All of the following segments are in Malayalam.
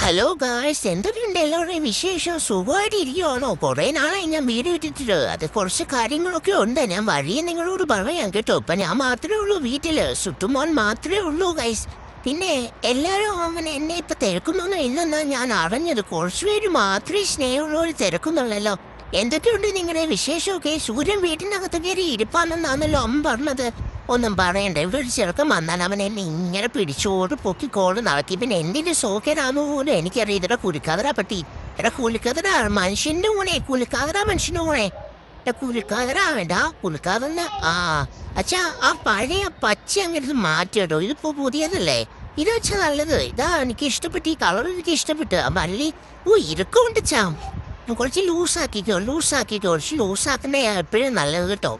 ഹലോ ഗായ്സ്, എന്തൊക്കെയുണ്ട് എല്ലാവരുടെയും വിശേഷം? സുഖമായിട്ടിരിക്കുവാണോ? കുറേ നാളായി ഞാൻ വീഡിയോ ഇട്ടിട്ട്. അത് കുറച്ച് കാര്യങ്ങളൊക്കെ ഉണ്ട്. ഞാൻ വഴിയെ നിങ്ങളോട് പറയാം കേട്ടോ. ഇപ്പം ഞാൻ മാത്രമേ ഉള്ളൂ വീട്ടിൽ, സുട്ടുമോൻ മാത്രമേ ഉള്ളൂ ഗൈസ്. പിന്നെ എല്ലാവരും അങ്ങനെ എന്നെ ഇപ്പം തിരക്കുന്നൊന്നും ഇല്ലെന്നാണ് ഞാൻ അറിഞ്ഞത്. കുറച്ച് പേര് മാത്രമേ സ്നേഹമുള്ളവർ തിരക്കുന്നുള്ളല്ലോ. എന്തൊക്കെയുണ്ട് നിങ്ങളുടെ വിശേഷമൊക്കെ? സൂര്യൻ വീട്ടിനകത്ത് കയറി ഇരിപ്പാണെന്നാണല്ലോ അമ്മ പറഞ്ഞത്. ഒന്നും പറയണ്ട, ഇവിടെ ഒരു ചെറുക്കം വന്നാൽ അവൻ എന്നെ ഇങ്ങനെ പിടിച്ചോട് പൊക്കിക്കോട് നടത്തി. പിന്നെ എന്തിന്റെ സോക്കേരാന്ന് പോലും എനിക്കറിയാം. ഇതടെ കുലിക്കാതറ പറ്റി, എടാ കുലിക്കാതറ മനുഷ്യന്റെ ഊണേ, കുലിക്കാതറ മനുഷ്യന്റെ ഊണേ, കുലിക്കാതറ വേണ്ട കുലിക്കാതല്ല. അച്ഛാ, ആ പഴയ പച്ച അങ്ങനെ മാറ്റിയോ? ഇതിപ്പോ പുതിയതല്ലേ? ഇത് വെച്ചാ നല്ലത്. ഇതാ എനിക്ക് ഇഷ്ടപ്പെട്ടു, ഈ കളർ എനിക്ക് ഇഷ്ടപ്പെട്ടു. മല്ലി ഇരക്കുണ്ട് ചാ. കുറച്ച് ലൂസാക്കിക്കോ, കുറച്ച് ലൂസാക്കുന്നേ എപ്പോഴും നല്ലത് കേട്ടോ.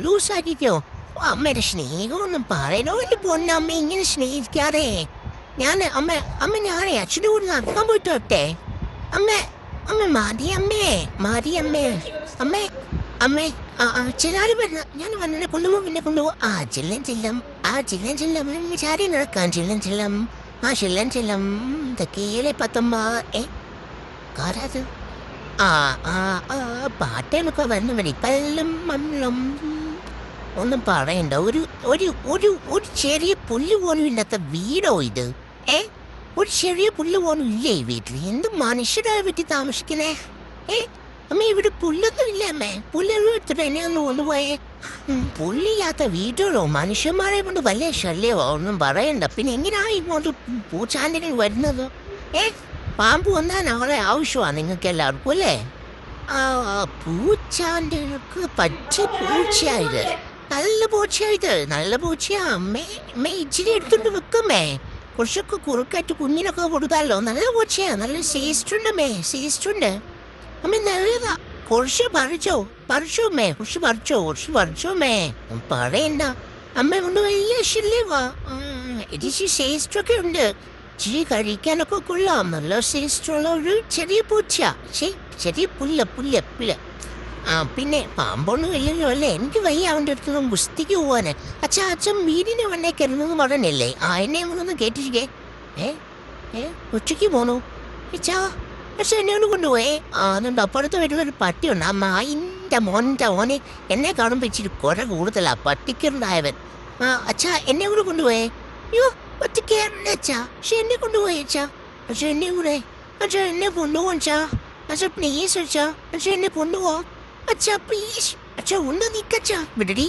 ലൂസാക്കിക്കോ. അമ്മയുടെ സ്നേഹമൊന്നും പറയണോ? എന്റെ പൊന്നമ്മ ഇങ്ങനെ സ്നേഹിക്കാതെ. ഞാനേ അച്ഛൻ്റെ കൂടെ നടക്കാൻ പോയിട്ട് വരട്ടെ. മതിയമ്മേ. അമ്മേ ചിലാര് വരുന്ന ഞാൻ വന്നെ കൊണ്ടുപോ, പിന്നെ കൊണ്ടുപോ. ചെല്ലം ചാരി നടക്കാൻ ചെല്ലം തെക്കേലെ പത്തമ്മ. കാരാത് പാട്ടേനൊക്കെ വരുന്ന വഴി പല്ലും മണ്ണും ഒന്നും പറയണ്ട. ഒരു ഒരു ഒരു ഒരു ചെറിയ പുല്ല് പോലും ഇല്ലാത്ത വീടോ ഇത്? ഒരു ചെറിയ പുല്ല് പോലും ഇല്ലേ ഈ വീട്ടിൽ? എന്ത് മനുഷ്യരായ വീട്ടിൽ താമസിക്കുന്നേ? അമ്മ ഇവിടെ പുല്ലൊന്നും ഇല്ല അമ്മേ. പുല്ലെല്ലാം എടുത്തിട്ട് എന്നെ ഒന്ന് കൊണ്ടുപോയേ. പുല്ലില്ലാത്ത വീടുകളോ മനുഷ്യന്മാരെ കൊണ്ട് വലിയ ശല്യമോ? ഒന്നും പറയണ്ട. പിന്നെ എങ്ങനെയാ ഇങ്ങോട്ട് പൂച്ചാണ്ടികൾ വരുന്നത്? പാമ്പ് വന്നാൽ നാളെ ആവശ്യമാണ് നിങ്ങൾക്ക് എല്ലാവർക്കും അല്ലേ? പൂച്ചാണ്ടികൾക്ക് പറ്റിയ പൂച്ചയായത്, നല്ല പൂച്ചയാ. അമ്മ ഇച്ചിരി എടുത്തോണ്ട് വെക്കമ്മേ. കുറച്ചൊക്കെ കുറുക്കായിട്ട് കുഞ്ഞിനൊക്കെ കൊടുത്താലോ. നല്ല പൂച്ചയാ, നല്ല സേസ്റ്റുണ്ട് അമ്മ, നല്ലതാ. കുറച്ച് പറിച്ചോ അമ്മേ. പറയണ്ട അമ്മ കൊണ്ട് വലിയ ശല്യവാ. ഇതിച്ച് സേസ്റ്റൊക്കെ ഉണ്ട്, ഇച്ചിരി കഴിക്കാനൊക്കെ കൊള്ളാം. നല്ല സേസ്റ്റുള്ള ഒരു ചെറിയ പൂച്ച. ചെറിയ പുല്ല. പിന്നെ പാമ്പൊന്നും ഇല്ലല്ലോ അല്ലേ? എനിക്ക് വയ്യ അവൻ്റെ അടുത്തൊന്നും ഗുസ്തിക്ക് പോവാന്. അച്ഛൻ വീടിനെ വണ്ണേ കയറുന്നെന്ന് പറഞ്ഞല്ലേ? എന്നെ ഒന്നൊന്ന് കേട്ടിരിക്കേ. ഉച്ചയ്ക്ക് പോണു പക്ഷെ എന്നെ ഒന്ന് കൊണ്ടുപോയേ. അതുകൊണ്ട് അപ്പുറത്ത് വരുന്നൊരു പട്ടിയുണ്ട്. അമ്മായിൻ്റെ മോനെ എന്നെ കാണുമ്പോൾ ഇച്ചിരി കുര കൂടുതലാ പട്ടിക്കുണ്ടായവൻ. അച്ഛാ എന്നെ കൂടെ കൊണ്ടുപോയേ. ഒറ്റയ്ക്കാറുണ്ട് അച്ഛാ, പക്ഷെ എന്നെ കൊണ്ടുപോയി അച്ഛാ. പക്ഷെ എന്നെ കൂടെ എന്നെ കൊണ്ടുപോകും അച്ഛാ പ്ലീസ് അച്ഛാ. എന്നെ കൊണ്ടുപോവാ അച്ഛാ പ്ലീസ്. അച്ഛാ ഒന്ന് നിക്കച്ചാ. വിടടി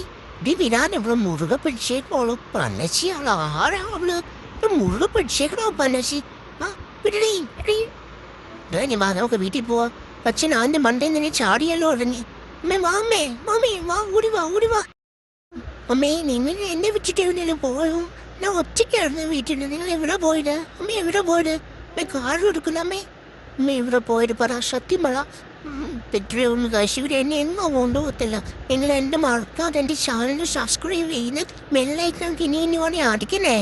വിടാൻ ഇവിടെ മുറുകെ പിടിച്ചേക്കോളൂ. പനശി ആളാരാവള് മുറുകെ പിടിച്ചേക്കണോ പനശി? വിടടി വാ, നമുക്ക് വീട്ടിൽ പോവാ. അച്ഛൻ ആന്റെ മണ്ടയിൽ നിന്ന് ചാടിയല്ലോ ഇറങ്ങി. മാമേ വാ, ഓടി വാ. അമ്മേ നിങ്ങൾ എന്നെ വെച്ചിട്ട് എവിടെയെങ്കിലും പോയോ? ഞാൻ ഒറ്റയ്ക്കായിരുന്നു വീട്ടിൽ. നിങ്ങൾ എവിടെ പോയത്? അമ്മ എവിടെ പോയത്? കാർ കൊടുക്കില്ല അമ്മ എവിടെ പോയത് പറ, സത്യം പറ. പെട്രോൾ കാശ് ഇവർ എന്നെ എങ്ങോ കൊണ്ടുപോകത്തില്ല. നിങ്ങൾ എൻ്റെ മറക്കാതെ എൻ്റെ ചാനൽ സബ്സ്ക്രൈബ് ചെയ്യുന്ന ബെല്ലൈക്കൺ ഇനി അടിക്കണേ.